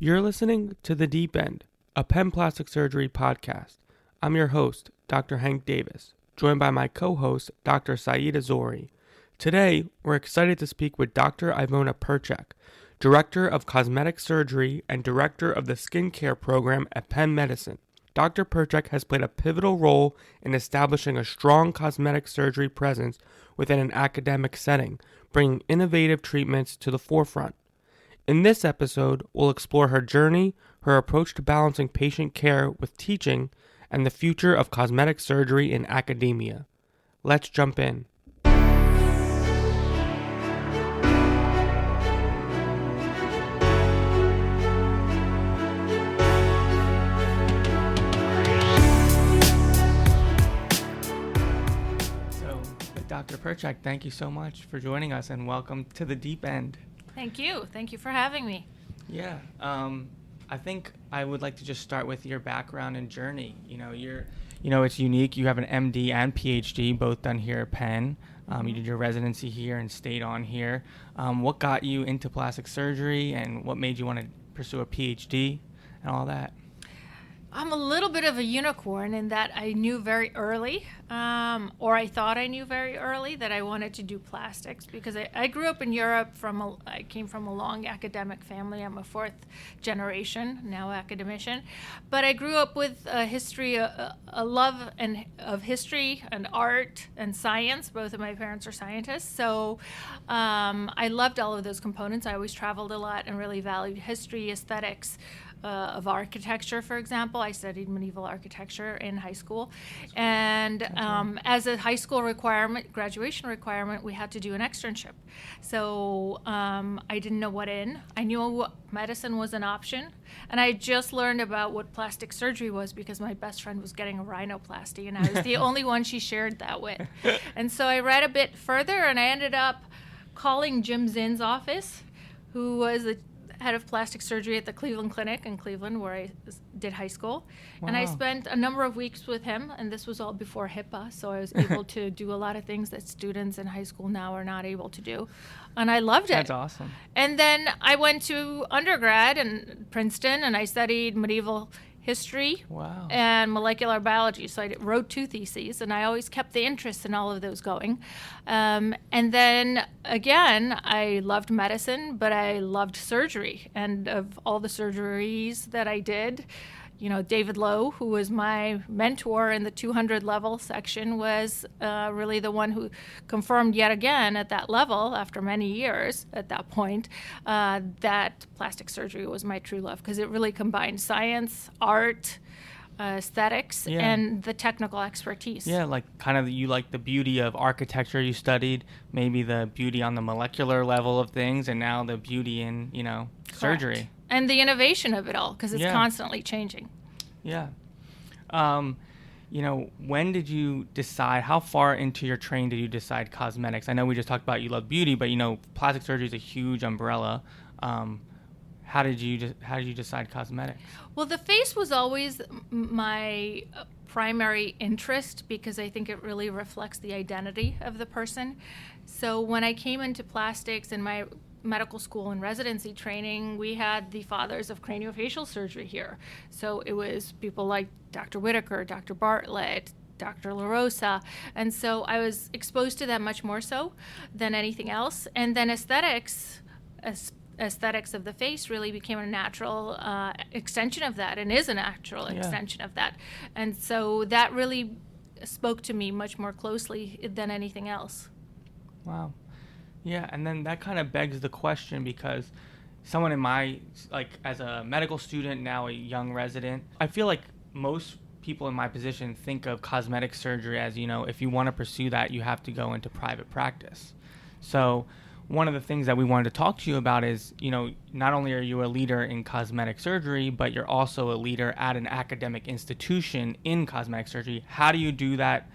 You're listening to The Deep End, a Penn Plastic Surgery podcast. I'm your host, Dr. Hank Davis, joined by my co-host, Dr. Saeed Azori. Today, we're excited to speak with Dr. Ivona Percec, Director of Cosmetic Surgery and Director of the Skincare Program at Penn Medicine. Dr. Percec has played a pivotal role in establishing a strong cosmetic surgery presence within an academic setting, bringing innovative treatments to the forefront. In this episode, we'll explore her journey, her approach to balancing patient care with teaching, and the future of cosmetic surgery in academia. Let's jump in. Dr. Percec, thank you so much for joining us and welcome to The Deep End. Thank you. Thank you for having me. Yeah, I think I would like to just start with your background and journey. It's unique. You have an MD and PhD, both done here at Penn. You did your residency here and stayed on here. What got you into plastic surgery and what made you want to pursue a PhD and all that? I'm a little bit of a unicorn in that I knew very early, or I thought I knew very early, that I wanted to do plastics because I grew up in Europe. I came from a long academic family. I'm a fourth generation, now academician. But I grew up with a history, a love of history and art and science. Both of my parents are scientists. So I loved all of those components. I always traveled a lot and really valued history, aesthetics, of architecture, for example. I studied medieval architecture in high school. And as a high school graduation requirement, we had to do an externship. So I didn't know what in. I knew medicine was an option. And I just learned about what plastic surgery was because my best friend was getting a rhinoplasty, and I was the only one she shared that with. And so I read a bit further, and I ended up calling Jim Zinn's office, who was the head of plastic surgery at the Cleveland Clinic in Cleveland, where I did high school. Wow. And I spent a number of weeks with him, and this was all before HIPAA, so I was able to do a lot of things that students in high school now are not able to do. And I loved it. That's awesome. And then I went to undergrad in Princeton, and I studied medieval history and molecular biology. So I wrote 2 theses, and I always kept the interest in all of those going. And then, again, I loved medicine, but I loved surgery. And of all the surgeries that I did, David Lowe, who was my mentor in the 200 level section, was really the one who confirmed yet again at that level, after many years at that point, that plastic surgery was my true love, because it really combined science, art, aesthetics, and the technical expertise. Yeah, you like the beauty of architecture you studied, maybe the beauty on the molecular level of things, and now the beauty in, surgery. Correct. And the innovation of it all, because it's constantly changing. Yeah. When did you decide, how far into your training did you decide cosmetics? I know we just talked about you love beauty, but, plastic surgery is a huge umbrella. How did you decide cosmetics? Well, the face was always my primary interest because I think it really reflects the identity of the person. So when I came into plastics in my medical school and residency training, we had the fathers of craniofacial surgery here. So it was people like Dr. Whitaker, Dr. Bartlett, Dr. LaRosa. And so I was exposed to them much more so than anything else. And then aesthetics of the face really became a natural extension of that, and is a natural extension of that. And so that really spoke to me much more closely than anything else. Wow. Yeah, and then that kind of begs the question, because someone as a medical student, now a young resident, I feel like most people in my position think of cosmetic surgery as, if you want to pursue that, you have to go into private practice. So one of the things that we wanted to talk to you about is, not only are you a leader in cosmetic surgery, but you're also a leader at an academic institution in cosmetic surgery. How do you do that?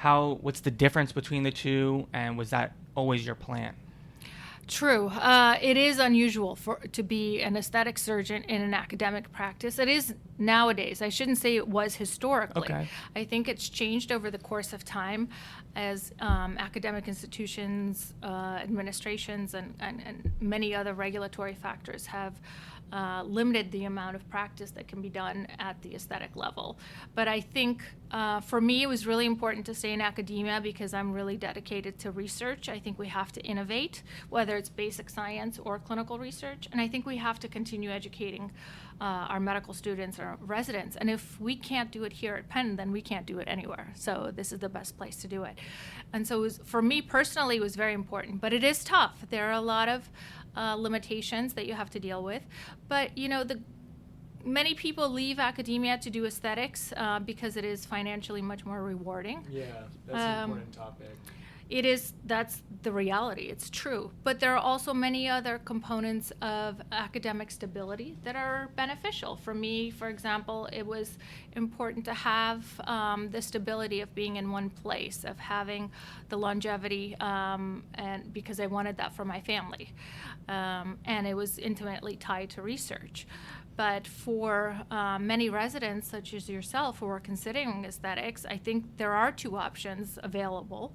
What's the difference between the two? And was that always your plan? True. It is unusual to be an aesthetic surgeon in an academic practice. It is nowadays. I shouldn't say it was historically. Okay. I think it's changed over the course of time as academic institutions, administrations, and many other regulatory factors have limited the amount of practice that can be done at the aesthetic level. But I think for me, it was really important to stay in academia because I'm really dedicated to research. I think we have to innovate, whether it's basic science or clinical research. And I think we have to continue educating our medical students or residents. And if we can't do it here at Penn, then we can't do it anywhere. So this is the best place to do it. And so for me personally, it was very important. But it is tough. There are a lot of limitations that you have to deal with. But, many people leave academia to do aesthetics because it is financially much more rewarding. Yeah, that's an important topic. It is, that's the reality, it's true. But there are also many other components of academic stability that are beneficial. For me, for example, it was important to have the stability of being in one place, of having the longevity, and because I wanted that for my family. And it was intimately tied to research. But for many residents, such as yourself, who are considering aesthetics, I think there are two options available.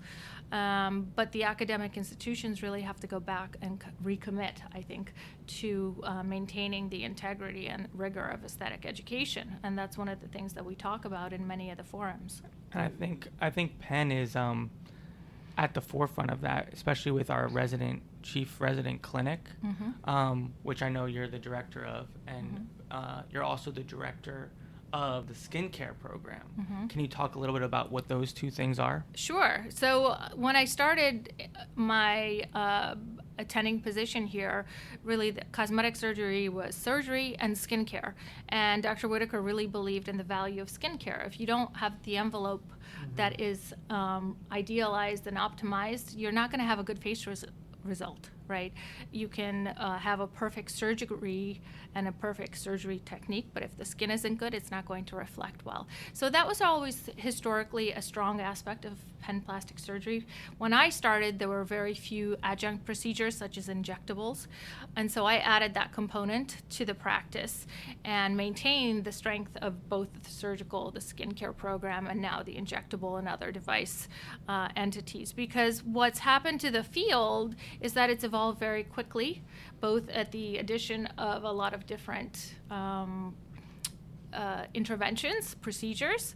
But the academic institutions really have to go back and recommit, I think, to maintaining the integrity and rigor of aesthetic education. And that's one of the things that we talk about in many of the forums. And I think Penn is at the forefront of that, especially with our chief resident clinic, which I know you're the director of, and you're also the director of the skincare program. Can you talk a little bit about what those two things are? Sure. So when I started my attending position here, really the cosmetic surgery was surgery and skincare. And Dr. Whitaker really believed in the value of skincare. If you don't have the envelope that is idealized and optimized, you're not going to have a good face result, right? You can have a perfect surgery and a perfect surgery technique, but if the skin isn't good, it's not going to reflect well. So that was always historically a strong aspect of Penn plastic surgery. When I started, there were very few adjunct procedures such as injectables, and so I added that component to the practice and maintained the strength of both the surgical, the skincare program, and now the injectable and other device entities. Because what's happened to the field is that it's evolved very quickly, both at the addition of a lot of different interventions, procedures,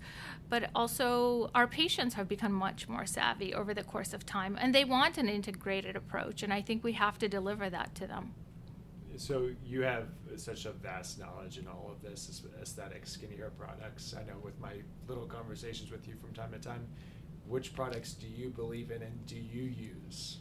but also our patients have become much more savvy over the course of time, and they want an integrated approach, and I think we have to deliver that to them. So you have such a vast knowledge in all of this aesthetic skincare products. I know with my little conversations with you from time to time, which products do you believe in and do you use?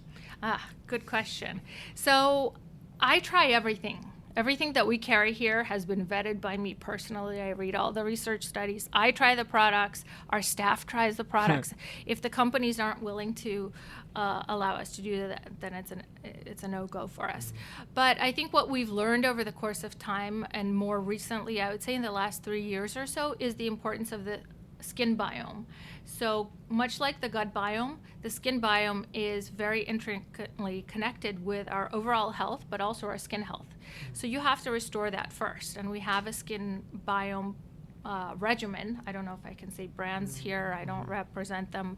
Good question. So I try everything. Everything that we carry here has been vetted by me personally. I read all the research studies. I try the products. Our staff tries the products. If the companies aren't willing to allow us to do that, then it's a no-go for us. But I think what we've learned over the course of time, and more recently, I would say in the last 3 years or so, is the importance of the skin biome. So much like the gut biome, the skin biome is very intricately connected with our overall health, but also our skin health. So you have to restore that first. And we have a skin biome regimen. I don't know if I can say brands here. I don't represent them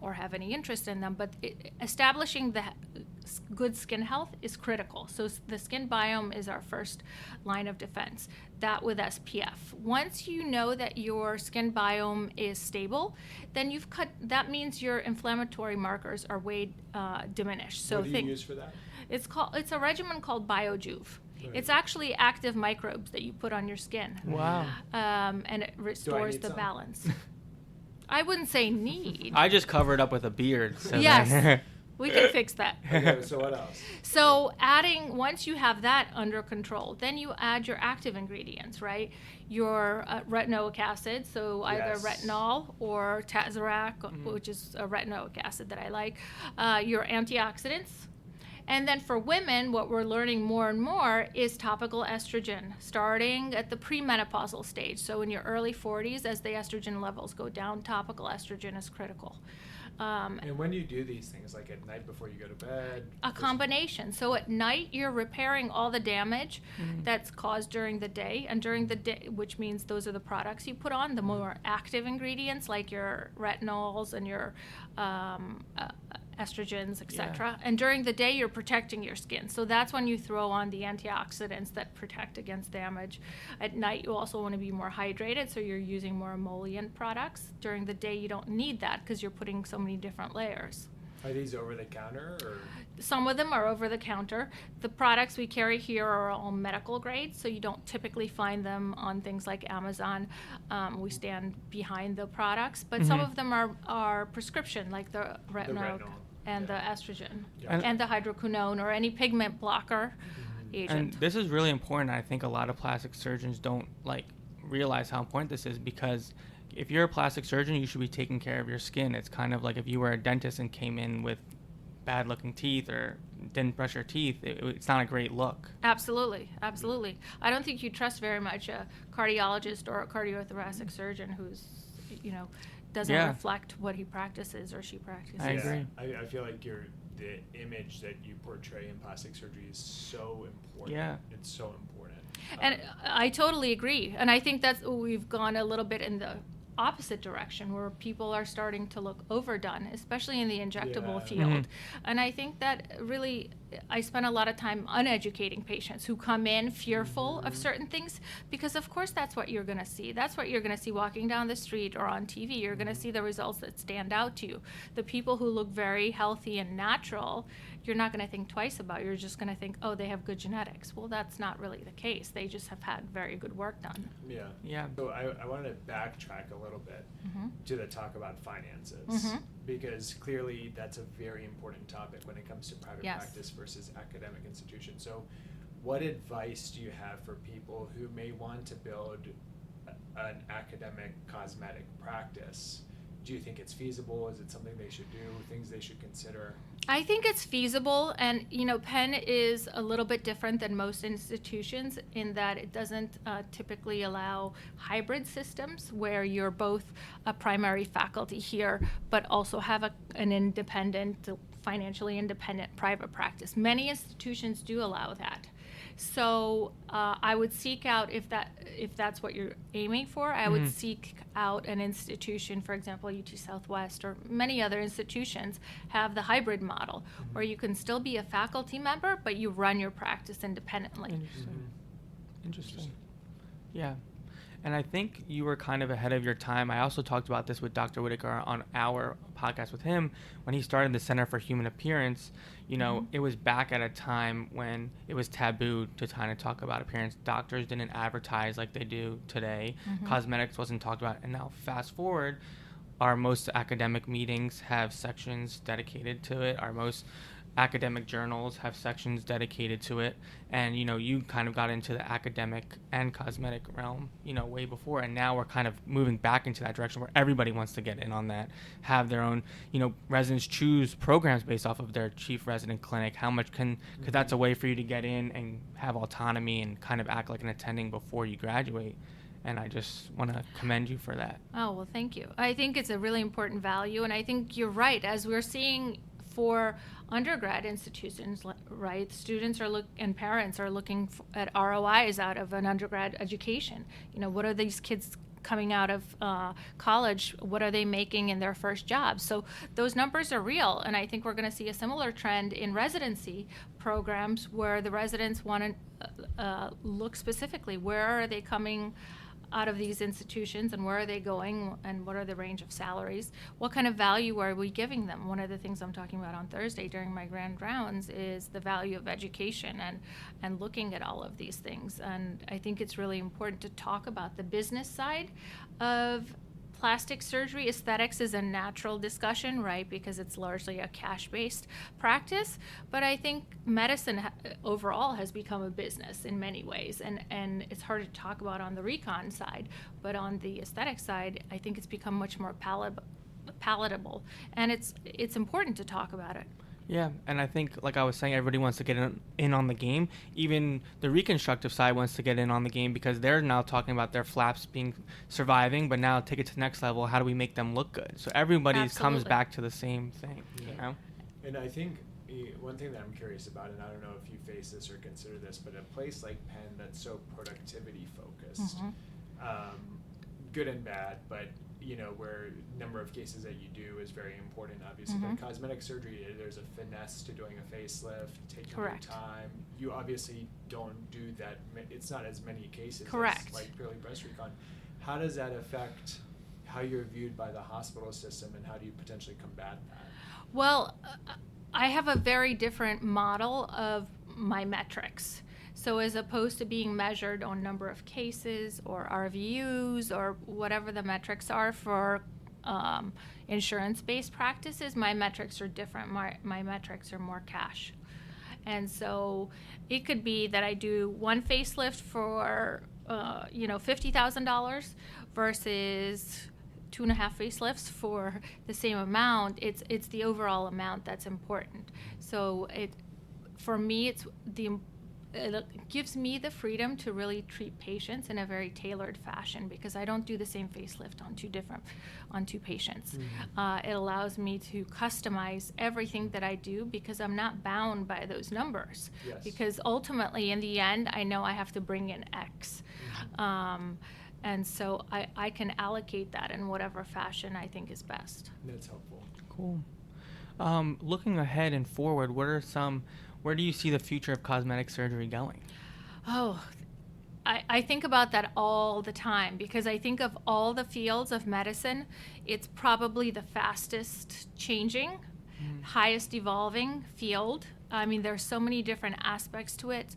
or have any interest in them. But establishing the good skin health is critical. So the skin biome is our first line of defense. That with SPF. Once you know that your skin biome is stable, then that means your inflammatory markers are way diminished. So what do you use for that? It's a regimen called BioJuve. Right. It's actually active microbes that you put on your skin. Wow. And it restores the balance. I wouldn't say need. I just cover it up with a beard. So yes. We can fix that. Okay, so what else? So once you have that under control, then you add your active ingredients, right? Your retinoic acid, so either retinol or Tazorac, which is a retinoic acid that I like. Your antioxidants. And then for women, what we're learning more and more is topical estrogen, starting at the premenopausal stage. So in your early 40s, as the estrogen levels go down, topical estrogen is critical. And when do you do these things, like at night before you go to bed? A combination. So at night, you're repairing all the damage that's caused during the day. And during the day, which means those are the products you put on, the more active ingredients like your retinols and your estrogens, etc. And during the day, you're protecting your skin. So that's when you throw on the antioxidants that protect against damage. At night, you also want to be more hydrated, so you're using more emollient products. During the day, you don't need that because you're putting so many different layers. Are these over the counter, or? Some of them are over the counter. The products we carry here are all medical grade, so you don't typically find them on things like Amazon. We stand behind the products, but some of them are prescription, like the retinol and the estrogen, and the hydroquinone or any pigment blocker agent. And this is really important. I think a lot of plastic surgeons don't realize how important this is, because if you're a plastic surgeon, you should be taking care of your skin. It's kind of like if you were a dentist and came in with bad looking teeth or didn't brush your teeth, it's not a great look. Absolutely. I don't think you trust very much a cardiologist or a cardiothoracic surgeon who's, doesn't reflect what he practices or she practices. I agree. I feel like the image that you portray in plastic surgery is so important. Yeah. It's so important. And I totally agree. And I think we've gone a little bit in the opposite direction, where people are starting to look overdone, especially in the injectable field. And I think that really, I spend a lot of time uneducating patients who come in fearful of certain things, because of course that's what you're going to see. That's what you're going to see walking down the street or on TV. You're going to see the results that stand out to you. The people who look very healthy and natural, you're not going to think twice about. You're just going to think, oh, they have good genetics. Well, that's not really the case. They just have had very good work done. Yeah. So I wanted to backtrack a little bit to the talk about finances, because clearly that's a very important topic when it comes to private practice versus academic institutions. So what advice do you have for people who may want to build an academic cosmetic practice? Do you think it's feasible? Is it something they should do? Things they should consider? I think it's feasible, and Penn is a little bit different than most institutions in that it doesn't typically allow hybrid systems where you're both a primary faculty here but also have an independent, financially independent private practice. Many institutions do allow that. So I would seek out, if that's what you're aiming for, I would seek out an institution, for example, UT Southwest or many other institutions have the hybrid model, where you can still be a faculty member, but you run your practice independently. Interesting. Yeah. And I think you were kind of ahead of your time. I also talked about this with Dr. Whitaker on our podcast with him when he started the Center for Human Appearance. It was back at a time when it was taboo to kind of talk about appearance. Doctors didn't advertise like they do today. Cosmetics wasn't talked about. And now fast forward, our most academic meetings have sections dedicated to it. Our most academic journals have sections dedicated to it, and you kind of got into the academic and cosmetic realm way before, and now we're kind of moving back into that direction where everybody wants to get in on that, have their own residents choose programs based off of their chief resident clinic. How much because that's a way for you to get in and have autonomy and kind of act like an attending before you graduate. And I just want to commend you for that. Oh, well, thank you. I think it's a really important value, and I think you're right. As we're seeing for undergrad institutions, right, students and parents are looking at ROIs out of an undergrad education. What are these kids coming out of college, what are they making in their first job? So those numbers are real, and I think we're going to see a similar trend in residency programs where the residents want to look specifically, where are they coming out of these institutions and where are they going and what are the range of salaries? What kind of value are we giving them? One of the things I'm talking about on Thursday during my grand rounds is the value of education and looking at all of these things. And I think it's really important to talk about the business side of plastic surgery. Aesthetics is a natural discussion, right, because it's largely a cash-based practice. But I think medicine overall has become a business in many ways, and it's hard to talk about on the recon side. But on the aesthetic side, I think it's become much more palatable, and it's important to talk about it. Yeah, and I think, like I was saying, everybody wants to get in on the game. Even the reconstructive side wants to get in on the game because they're now talking about their flaps surviving, but now take it to the next level. How do we make them look good? So everybody comes back to the same thing, you know? And I think one thing that I'm curious about, and I don't know if you face this or consider this, but a place like Penn that's so productivity focused, good and bad, but where number of cases that you do is very important, obviously. But cosmetic surgery, there's a finesse to doing a facelift, taking your Correct. time. You obviously don't do that. It's not as many cases Correct. as like purely breast recon. How does that affect how you're viewed by the hospital system, and how do you potentially combat that? Well, I have a very different model of my metrics. So as opposed to being measured on number of cases or RVUs or whatever the metrics are for insurance-based practices, my metrics are different. My metrics are more cash. And so it could be that I do one facelift for $50,000 versus 2.5 facelifts for the same amount. It's the overall amount that's important. So for me, it gives me the freedom to really treat patients in a very tailored fashion, because I don't do the same facelift on two patients. It allows me to customize everything that I do, because I'm not bound by those numbers. Yes. Because ultimately, in the end, I know I have to bring in X. And so I can allocate that in whatever fashion I think is best. That's helpful. Cool. Looking ahead and forward, where do you see the future of cosmetic surgery going? Oh, I think about that all the time, because I think of all the fields of medicine, it's probably the fastest changing, highest evolving field. I mean, there's so many different aspects to it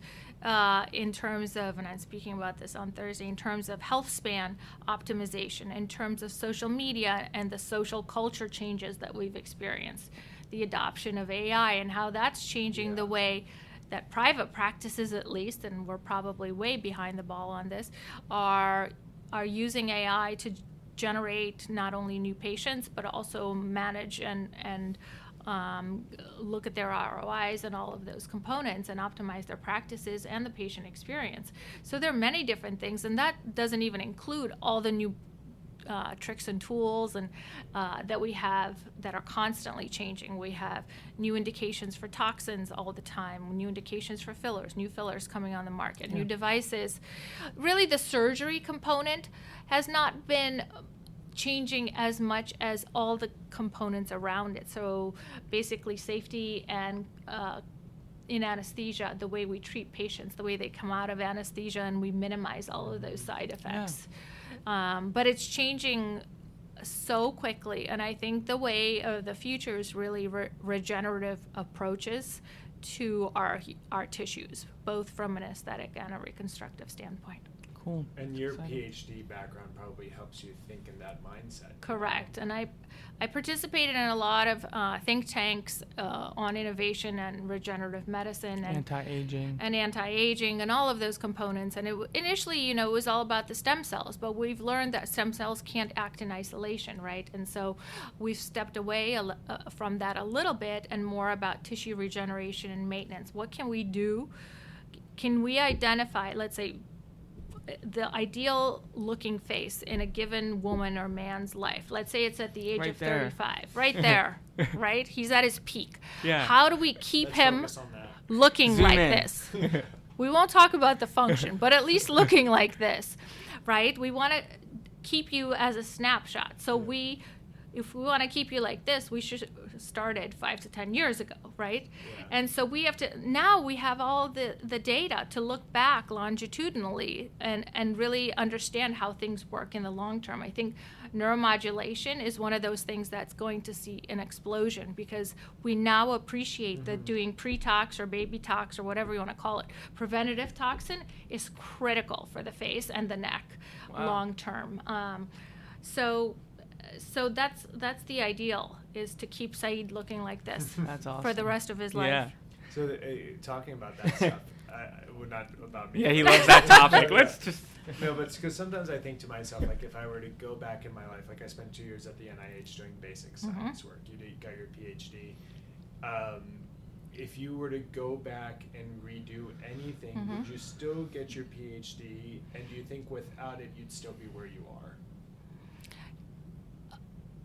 in terms of, and I'm speaking about this on Thursday, in terms of health span optimization, in terms of social media and the social culture changes that we've experienced, the adoption of AI and how that's changing the way that private practices, at least, and we're probably way behind the ball on this, are using AI to generate not only new patients, but also manage and look at their ROIs and all of those components and optimize their practices and the patient experience. So there are many different things, and that doesn't even include all the new tricks and tools and that we have that are constantly changing. We have new indications for toxins all the time, new indications for fillers, new fillers coming on the market, new devices. Really, the surgery component has not been changing as much as all the components around it. So basically safety and in anesthesia, the way we treat patients, the way they come out of anesthesia, and we minimize all of those side effects. But it's changing so quickly, and I think the way of the future is really regenerative approaches to our tissues, both from an aesthetic and a reconstructive standpoint. Cool. And your PhD background probably helps you think in that mindset. Correct. And I participated in a lot of think tanks on innovation and regenerative medicine and anti-aging and all of those components. And initially, it was all about the stem cells, but we've learned that stem cells can't act in isolation, right? And so we've stepped away from that a little bit and more about tissue regeneration and maintenance. What can we do? Can we identify, let's say, the ideal looking face in a given woman or man's life? Let's say it's at the age of 35. Right there, right? He's at his peak. Yeah. How do we keep him looking like this? We won't talk about the function, but at least looking like this, right? We want to keep you as a snapshot. So if we want to keep you like this, we should started 5 to 10 years ago, right? Yeah. And so we have all the data to look back longitudinally and really understand how things work in the long term. I think neuromodulation is one of those things that's going to see an explosion, because we now appreciate that doing pre-tox or baby tox or whatever you want to call it, preventative toxin is critical for the face and the neck long term. So that's the ideal, is to keep Saeed looking like this. That's awesome. For the rest of his life. Yeah. So talking about that stuff, not about me. Yeah, he loves that topic. Let's just... No, but because sometimes I think to myself, like, if I were to go back in my life, like I spent 2 years at the NIH doing basic science work. You got your PhD. If you were to go back and redo anything, would you still get your PhD? And do you think without it, you'd still be where you are?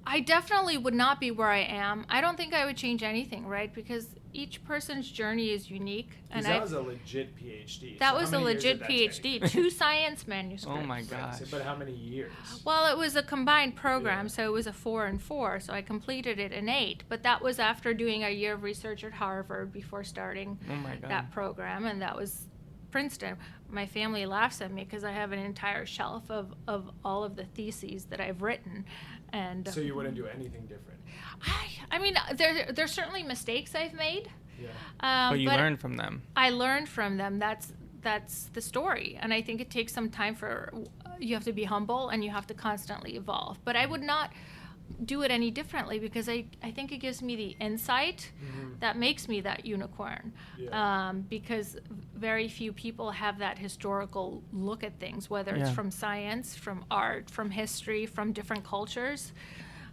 I definitely would not be where I am. I don't think I would change anything, right? Because each person's journey is unique. And that was a legit PhD. That So was how a many years legit did that take? PhD, 2 science manuscripts. Oh my Right, gosh. so- but how many years? Well, it was a combined program, Yeah. so it was a 4 and 4, so I completed it in 8. But that was after doing a year of research at Harvard before starting Oh my God. that program, and that was Princeton. My family laughs at me because I have an entire shelf of all of the theses that I've written. And So you wouldn't do anything different? I mean, there's certainly mistakes I've made. Yeah. But you learn from them. I learned from them. That's the story, and I think it takes some time you have to be humble and you have to constantly evolve. But I would not do it any differently because I think it gives me the insight that makes me that unicorn. Yeah. Because very few people have that historical look at things, whether it's Yeah. from science, from art, from history, from different cultures.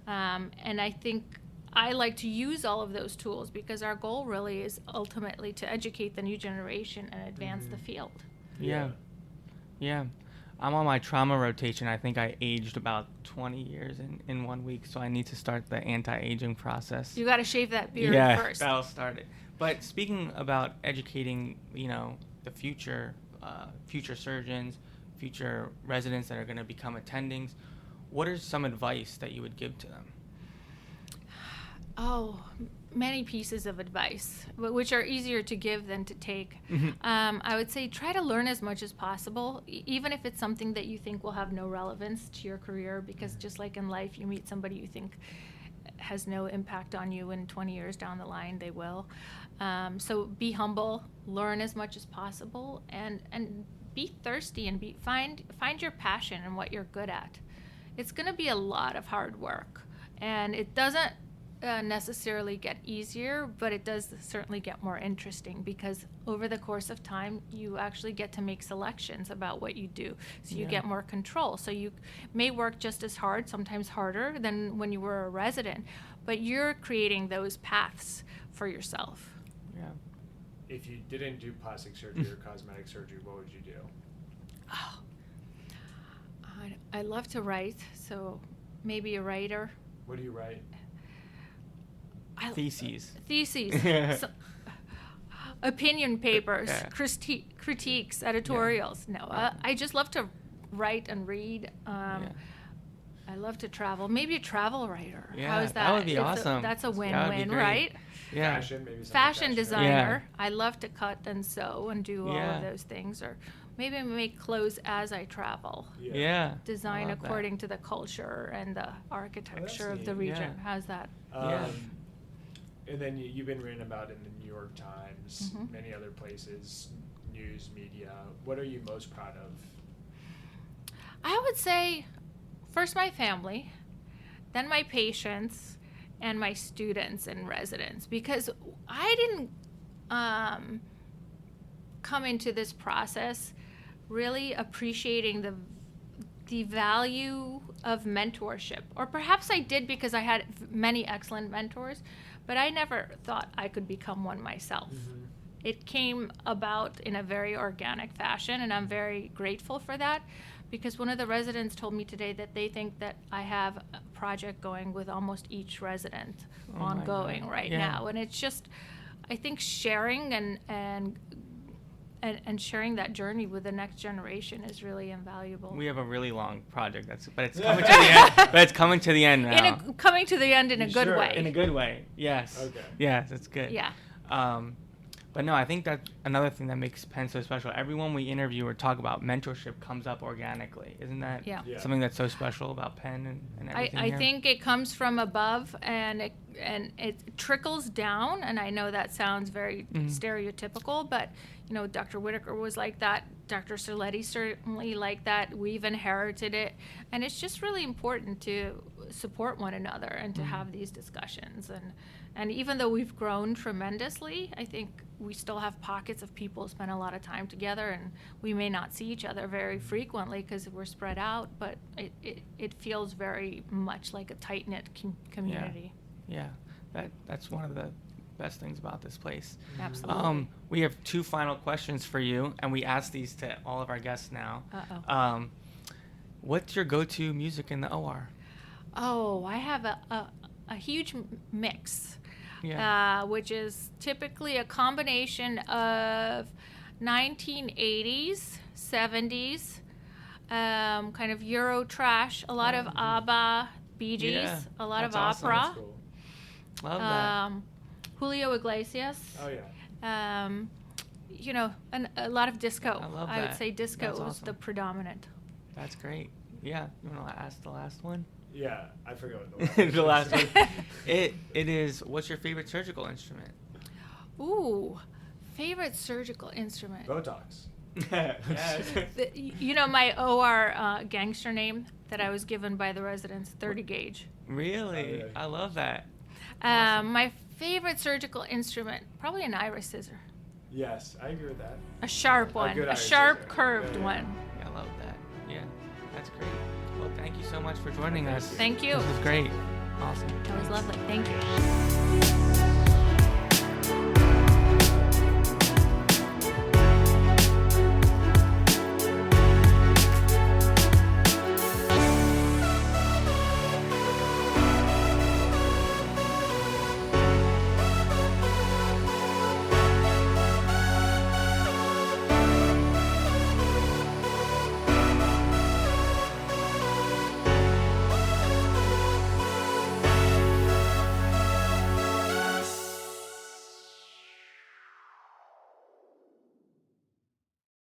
And I think I like to use all of those tools because our goal really is ultimately to educate the new generation and advance the field. Yeah. I'm on my trauma rotation. I think I aged about 20 years in 1 week, so I need to start the anti-aging process. You got to shave that beard first. That'll start it. But speaking about educating, the future surgeons, future residents that are going to become attendings, what is some advice that you would give to them? Oh, many pieces of advice, which are easier to give than to take. I would say try to learn as much as possible, even if it's something that you think will have no relevance to your career, because just like in life, you meet somebody you think has no impact on you, and 20 years down the line, they will. So be humble, learn as much as possible, and be thirsty and find your passion and what you're good at. It's going to be a lot of hard work, and it doesn't necessarily get easier, but it does certainly get more interesting because over the course of time, you actually get to make selections about what you do. So you get more control. So you may work just as hard, sometimes harder than when you were a resident, but you're creating those paths for yourself. Yeah. If you didn't do plastic surgery or cosmetic surgery, what would you do? Oh, I love to write, so maybe a writer. What do you write? Theses. So, opinion papers, Yeah. critiques, editorials. No, I just love to write and read. I love to travel. Maybe a travel writer. Yeah, How is that? that would be awesome. That's a That would be win-win, great. right? Yeah. Fashion, maybe something Fashion designer. Yeah. I love to cut and sew and do all of those things. Or maybe make clothes as I travel. Yeah. Design I love that. according to the culture and the architecture of the neat. region. Yeah. How's that? And then you've been written about in the New York Times, Mhm. many other places, news, media. What are you most proud of? I would say first my family, then my patients, and my students and residents, because I didn't come into this process really appreciating the value of mentorship. Or perhaps I did because I had many excellent mentors, but I never thought I could become one myself. It came about in a very organic fashion, and I'm very grateful for that, because one of the residents told me today that they think that I have a project going with almost each resident Oh my ongoing God. right Yeah. now. And it's just, I think sharing and sharing that journey with the next generation is really invaluable. We have a really long project, but it's coming to the end. But it's coming to the end now. Coming to the end in a You good sure? way. In a good way, yes. Okay. Yes, it's good. Yeah. But no, I think that another thing that makes Penn so special, everyone we interview or talk about, mentorship comes up organically. Isn't that Yeah. Yeah. something that's so special about Penn and everything I here? think it comes from above and it trickles down, and I know that sounds very stereotypical, but Dr. Whitaker was like that. Dr. Serletti certainly like that. We've inherited it, and it's just really important to support one another and to have these discussions. And even though we've grown tremendously, I think we still have pockets of people who spend a lot of time together, and we may not see each other very frequently because we're spread out, but it feels very much like a tight-knit community. Yeah, that's one of the best things about this place. Absolutely. We have 2 final questions for you, and we ask these to all of our guests now. Uh-oh. What's your go-to music in the OR? Oh, I have a huge mix. Yeah. which is typically a combination of 1980s, 70s, kind of Euro trash, a lot of ABBA, Bee Gees, Yeah, a lot of that's awesome. opera. That's cool. Love that. Julio Iglesias. Oh yeah. And a lot of disco. I love would that. say disco That's was awesome. the predominant. That's great. Yeah. You want to ask the last one? Yeah, I forgot what the The last one. It is, what's your favorite surgical instrument? Ooh, favorite surgical instrument. Botox. Yes. My OR gangster name that I was given by the residents, 30 gauge. Really? Oh, yeah. I love that. Awesome. My favorite surgical instrument, probably an iris scissor. Yes, I agree with that. A sharp A one, good a iris sharp scissor. curved Yeah, yeah. one. Yeah, I love that. Yeah, that's great. Well, thank you so much for joining us. Thank you. This was great. Awesome. That was lovely. Thank you.